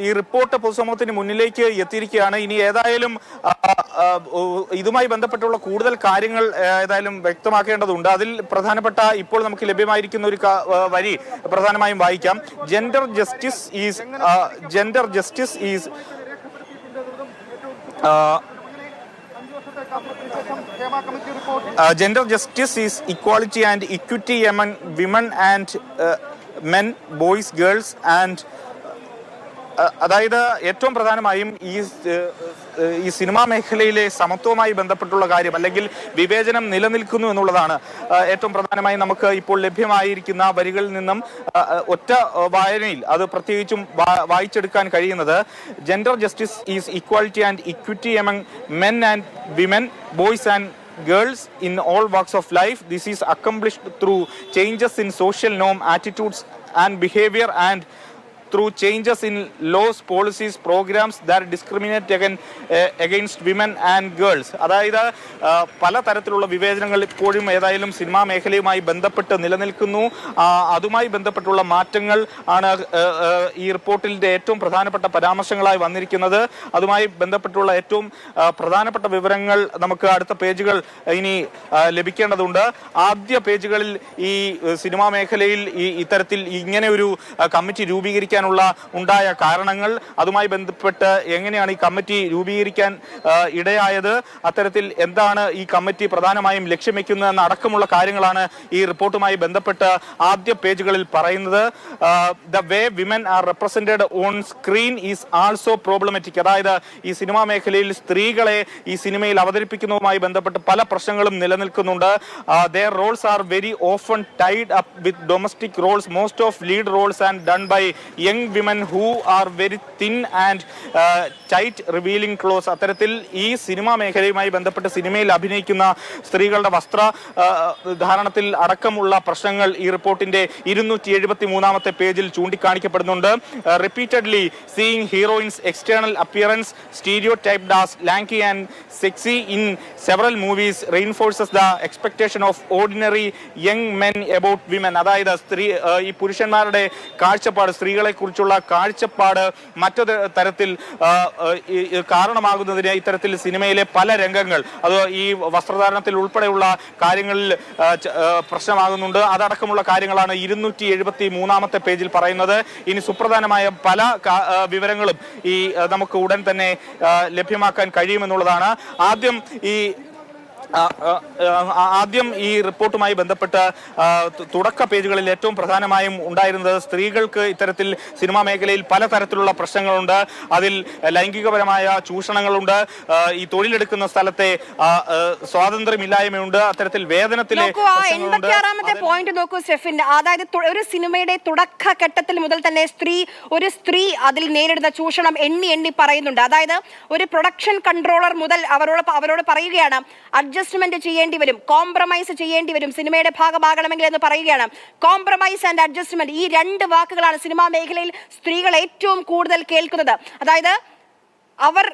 ഈ റിപ്പോർട്ട് പൊതുസമൂഹത്തിന് മുന്നിലേക്ക് എത്തിയിരിക്കുകയാണ്. ഇനി ഏതായാലും ഇതുമായി ബന്ധപ്പെട്ടുള്ള കൂടുതൽ കാര്യങ്ങൾ ഏതായാലും വ്യക്തമാക്കേണ്ടതുണ്ട്. അതിൽ പ്രധാനപ്പെട്ട ഇപ്പോൾ നമുക്ക് ലഭ്യമായിരിക്കുന്ന ഒരു വരി പ്രധാനമായും വായിക്കാം. Gender justice is gender justice is equality and equity among women and men, boys, girls and അതായത് ഏറ്റവും പ്രധാനമായും ഈ സിനിമാ മേഖലയിലെ സമത്വവുമായി ബന്ധപ്പെട്ടുള്ള കാര്യം അല്ലെങ്കിൽ വിവേചനം നിലനിൽക്കുന്നു എന്നുള്ളതാണ് ഏറ്റവും പ്രധാനമായും നമുക്ക് ഇപ്പോൾ ലഭ്യമായിരിക്കുന്ന വരികളിൽ നിന്നും ഒറ്റ വായനയിൽ അത് പ്രത്യേകിച്ചും വായിച്ചെടുക്കാൻ കഴിയുന്നത്. Gender justice is equality and equity among men and women, boys and girls in all walks of life. This is accomplished through changes in social norm, attitudes and behavior and through changes in laws, policies, programs that discriminate against women and girls. അതായത് പല തരത്തിലുള്ള വിവേചനങ്ങൾ ഇപ്പോഴും ഏതായാലും cinema മേഖലയുമായി ബന്ധപ്പെട്ട് നിലനിൽക്കുന്നു. അതുമായി ബന്ധപ്പെട്ടുള്ള മാറ്റങ്ങൾ ആണ് ഈ റിപ്പോർട്ടിൻ്റെ ഏറ്റവും പ്രധാനപ്പെട്ട പരാമർശങ്ങളായി വന്നിരിക്കുന്നത്. അതുമായി ബന്ധപ്പെട്ടുള്ള ഏറ്റവും പ്രധാനപ്പെട്ട വിവരങ്ങൾ നമുക്ക് അടുത്ത പേജുകൾ ഇനി ലഭിക്കേണ്ടതുണ്ട്. ആദ്യ പേജുകളിൽ ഈ സിനിമാ മേഖലയിൽ ഇത്തരത്തിൽ ഇങ്ങനെ ഒരു കമ്മിറ്റി രൂപീകരിക്കാൻ ഉണ്ടായ കാരണങ്ങൾ, അതുമായി ബന്ധപ്പെട്ട് എങ്ങനെയാണ് ഈ കമ്മിറ്റി രൂപീകരിക്കാൻ ഇടയായത്, അത്തരത്തിൽ എന്താണ് ഈ കമ്മിറ്റി പ്രധാനമായും ലക്ഷ്യം വെക്കുന്നതെന്ന് അടക്കമുള്ള കാര്യങ്ങളാണ് ഈ റിപ്പോർട്ടുമായി ബന്ധപ്പെട്ട് ആദ്യ പേജുകളിൽ പറയുന്നത്. The way women are represented on screen is also problematic. അതായത് ഈ സിനിമാ മേഖലയിൽ സ്ത്രീകളെ ഈ സിനിമയിൽ അവതരിപ്പിക്കുന്നതുമായി ബന്ധപ്പെട്ട് പല പ്രശ്നങ്ങളും നിലനിൽക്കുന്നുണ്ട്. their roles are very often tied up with domestic roles, most of lead roles and done by young women who are very thin and tight revealing clothes. അത്തരത്തിൽ ഈ സിനിമാ മേഖലയുമായി ബന്ധപ്പെട്ട് സിനിമയിൽ അഭിനയിക്കുന്ന സ്ത്രീകളുടെ വസ്ത്ര ധാരണത്തിൽ അടക്കമുള്ള പ്രശ്നങ്ങൾ ഈ റിപ്പോർട്ടിന്റെ 273-ാമത്തെ പേജിൽ ചൂണ്ടിക്കാണിക്കപ്പെടുന്നുണ്ട്. Repeatedly seeing heroines external appearance stereotyped as lanky and sexy in several movies reinforces the expectation of ordinary young men about women. അതായത് ഈ പുരുഷന്മാരുടെ കാഴ്ചപ്പാട്, സ്ത്രീകളെ കുറിച്ചുള്ള കാഴ്ചപ്പാട് മറ്റൊരു തരത്തിൽ കാരണമാകുന്നതിന് ഇത്തരത്തിൽ സിനിമയിലെ പല രംഗങ്ങൾ അത് ഈ വസ്ത്രധാരണത്തിൽ ഉൾപ്പെടെയുള്ള കാര്യങ്ങളിൽ പ്രശ്നമാകുന്നുണ്ട്. അതടക്കമുള്ള കാര്യങ്ങളാണ് 273-ാമത്തെ പേജിൽ പറയുന്നത്. ഇനി സുപ്രധാനമായ പല വിവരങ്ങളും ഈ നമുക്ക് ഉടൻ തന്നെ ലഭ്യമാക്കാൻ കഴിയുമെന്നുള്ളതാണ്. ആദ്യം ഈ റിപ്പോർട്ടുമായി ബന്ധപ്പെട്ട് തുടക്ക പേജുകളിൽ ഏറ്റവും പ്രധാനമായും ഉണ്ടായിരുന്നത് സ്ത്രീകൾക്ക് ഇത്തരത്തിൽ സിനിമാ മേഖലയിൽ പലതരത്തിലുള്ള പ്രശ്നങ്ങളുണ്ട്. അതിൽ ലൈംഗികപരമായ ചൂഷണങ്ങളുണ്ട്, ഈ തൊഴിലെടുക്കുന്ന സ്ഥലത്തെ സ്വാതന്ത്ര്യമില്ലായ്മയുണ്ട്, അത്തരത്തിൽ വേതനത്തിലെ പോയിന്റ് നോക്കൂ സ്റ്റെഫിൻ. അതായത് ഒരു സിനിമയുടെ തുടക്കഘട്ടത്തിൽ മുതൽ തന്നെ ഒരു സ്ത്രീ അതിൽ നേരിടുന്ന ചൂഷണം എണ്ണി പറയുന്നുണ്ട്. അതായത് ഒരു പ്രൊഡക്ഷൻ കൺട്രോളർ മുതൽ അവരോട് പറയുകയാണ് അഡ്ജസ്റ്റ്മെന്റ് ചെയ്യേണ്ടി വരും, കോംപ്രമൈസ് ചെയ്യേണ്ടി വരും സിനിമയുടെ ഭാഗമാകണമെങ്കിൽ എന്ന് പറയുകയാണ്. കോംപ്രമൈസ് ആൻഡ് അഡ്ജസ്റ്റ്മെന്റ്, ഈ രണ്ട് വാക്കുകളാണ് സിനിമാ മേഖലയിൽ സ്ത്രീകൾ ഏറ്റവും കൂടുതൽ കേൾക്കുന്നത്. അതായത് അവർ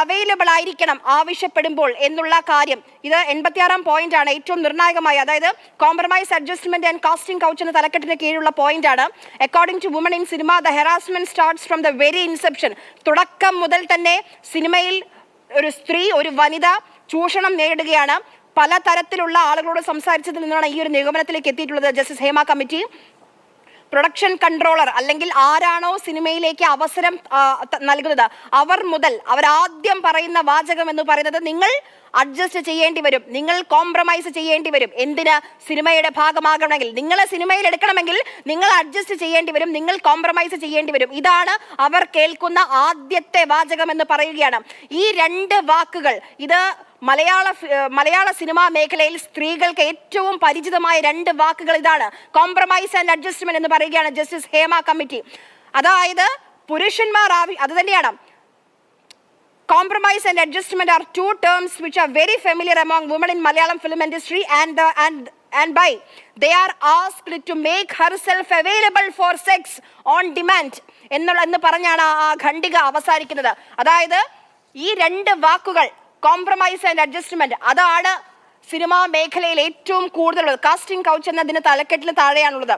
അവൈലബിൾ ആയിരിക്കണം ആവശ്യപ്പെടുമ്പോൾ എന്നുള്ള കാര്യം. ഇത് 86-ാം പോയിന്റ് ആണ്, ഏറ്റവും നിർണായകമായി. അതായത് compromise, adjustment and casting couch എന്ന തലക്കെട്ടിന് കീഴിലുള്ള പോയിന്റ് ആണ്. According to woman in cinema the harassment starts from the very inception. തുടക്കം മുതൽ തന്നെ സിനിമയിൽ ഒരു സ്ത്രീ, ഒരു വനിത ചൂഷണം നേരിടുകയാണ്. പല തരത്തിലുള്ള ആളുകളോട് സംസാരിച്ചതിൽ നിന്നാണ് ഈ ഒരു നിഗമനത്തിലേക്ക് എത്തിയിട്ടുള്ളത് justice Hema committee. Production controller അല്ലെങ്കിൽ ആരാണോ സിനിമയിലേക്ക് അവസരം നൽകുന്നത് അവരാദ്യം പറയുന്ന വാചകം എന്ന് പറയുന്നത് നിങ്ങൾ അഡ്ജസ്റ്റ് ചെയ്യേണ്ടി വരും, നിങ്ങൾ കോംപ്രമൈസ് ചെയ്യേണ്ടി വരും. എന്തിന്? സിനിമയുടെ ഭാഗമാകണമെങ്കിൽ, നിങ്ങളെ സിനിമയിൽ എടുക്കണമെങ്കിൽ നിങ്ങൾ അഡ്ജസ്റ്റ് ചെയ്യേണ്ടി വരും, നിങ്ങൾ കോംപ്രമൈസ് ചെയ്യേണ്ടി വരും. ഇതാണ് അവർ കേൾക്കുന്ന ആദ്യത്തെ വാചകം എന്ന് പറയുകയാണ്. ഈ രണ്ട് വാക്കുകൾ, ഇത് മലയാള സിനിമാ മേഖലയിൽ സ്ത്രീകൾക്ക് ഏറ്റവും പരിചിതമായ രണ്ട് വാക്കുകൾ ഇതാണ്. കോംപ്രമൈസ് ആൻഡ് അഡ്ജസ്റ്റ്മെന്റ് എന്ന് പറയുകയാണ് ജസ്റ്റിസ് ഹേമ കമ്മിറ്റി. അതായത് പുരുഷന്മാർ അത് തന്നെയാണ്. Compromise and adjustment are two terms which are very familiar among women in Malayalam film industry and by they are asked to make herself available for sex on demand എന്ന് പറഞ്ഞാണ് ആ ഖണ്ഡിക അവസാനിക്കുന്നത്. അതായത് ഈ രണ്ട് വാക്കുകൾ കോംപ്രമൈസ് ആൻഡ് അഡ്ജസ്റ്റ്മെന്റ് അതാണ് cinema മേഖലയിൽ ഏറ്റവും കൂടുതലുള്ളത്. കാസ്റ്റിംഗ് കൗച്ച് എന്നതിന് തലക്കെട്ടിന് താഴെയാണുള്ളത്.